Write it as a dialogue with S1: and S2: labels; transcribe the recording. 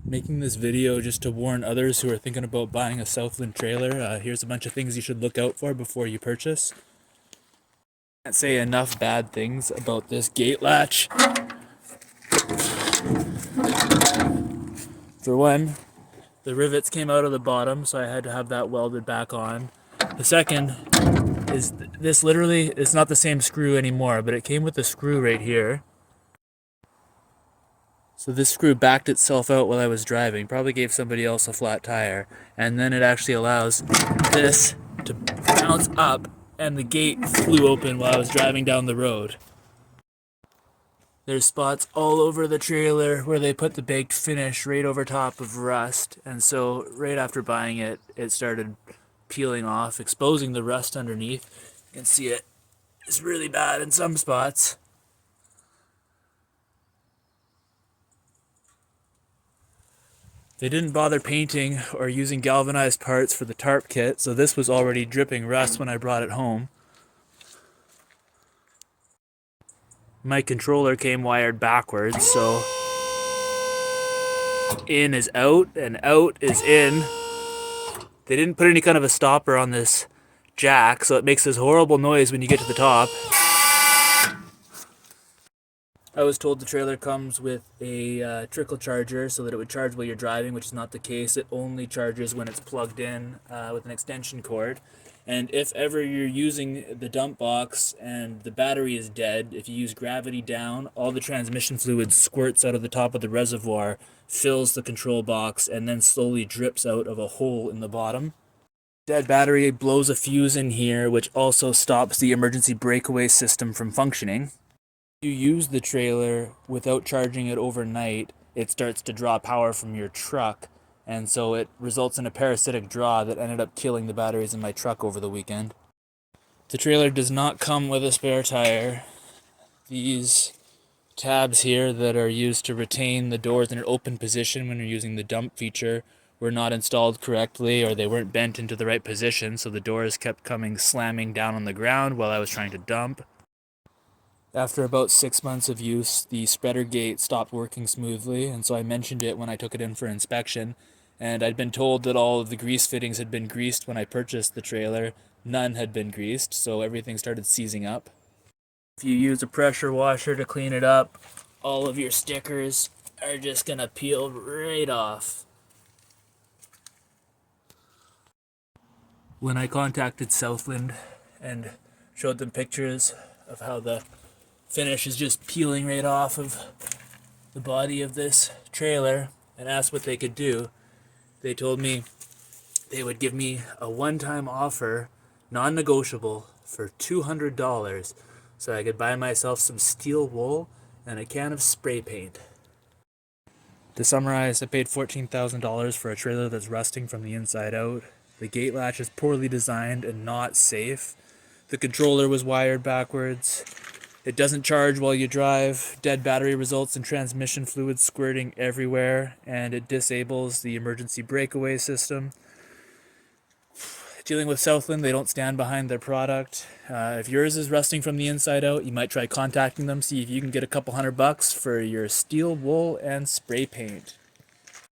S1: Making this video just to warn others who are thinking about buying a Southland trailer. Here's a bunch of things you should look out for before you purchase. Can't say enough bad things about this gate latch. For one, the rivets came out of the bottom, so I had to have that welded back on. The second is this literally, it's not the same screw anymore, but it came with a screw right here. So this screw backed itself out while I was driving, probably gave somebody else a flat tire, and then it actually allows this to bounce up, and the gate flew open while I was driving down the road. There's spots all over the trailer where they put the baked finish right over top of rust, and so right after buying it, it started peeling off, exposing the rust underneath. You can see it's really bad in some spots. They didn't bother painting or using galvanized parts for the tarp kit, so this was already dripping rust when I brought it home. My controller came wired backwards, so in is out and out is in. They didn't put any kind of a stopper on this jack, so it makes this horrible noise when you get to the top. I was told the trailer comes with a trickle charger so that it would charge while you're driving, which is not the case. It only charges when it's plugged in with an extension cord. And if ever you're using the dump box and the battery is dead, if you use gravity down, all the transmission fluid squirts out of the top of the reservoir, fills the control box, and then slowly drips out of a hole in the bottom. Dead battery blows a fuse in here, which also stops the emergency breakaway system from functioning. If you use the trailer without charging it overnight, it starts to draw power from your truck, and so it results in a parasitic draw that ended up killing the batteries in my truck over the weekend. The trailer does not come with a spare tire. These tabs here that are used to retain the doors in an open position when you're using the dump feature were not installed correctly, or they weren't bent into the right position, so the doors kept coming slamming down on the ground while I was trying to dump. After about 6 months of use, the spreader gate stopped working smoothly, and so I mentioned it when I took it in for inspection, and I'd been told that all of the grease fittings had been greased when I purchased the trailer. None had been greased, so everything started seizing up. If you use a pressure washer to clean it up, all of your stickers are just gonna peel right off. When I contacted Southland and showed them pictures of how the finish is just peeling right off of the body of this trailer and asked what they could do, they told me they would give me a one-time offer, non-negotiable, for $200 so I could buy myself some steel wool and a can of spray paint. To summarize, I paid $14,000 for a trailer that's rusting from the inside out. The gate latch is poorly designed and not safe. The controller was wired backwards. It doesn't charge while you drive. Dead battery results in transmission fluid squirting everywhere, and it disables the emergency breakaway system. Dealing with Southland, they don't stand behind their product. If yours is rusting from the inside out, you might try contacting them, see if you can get a couple $100 for your steel wool and spray paint.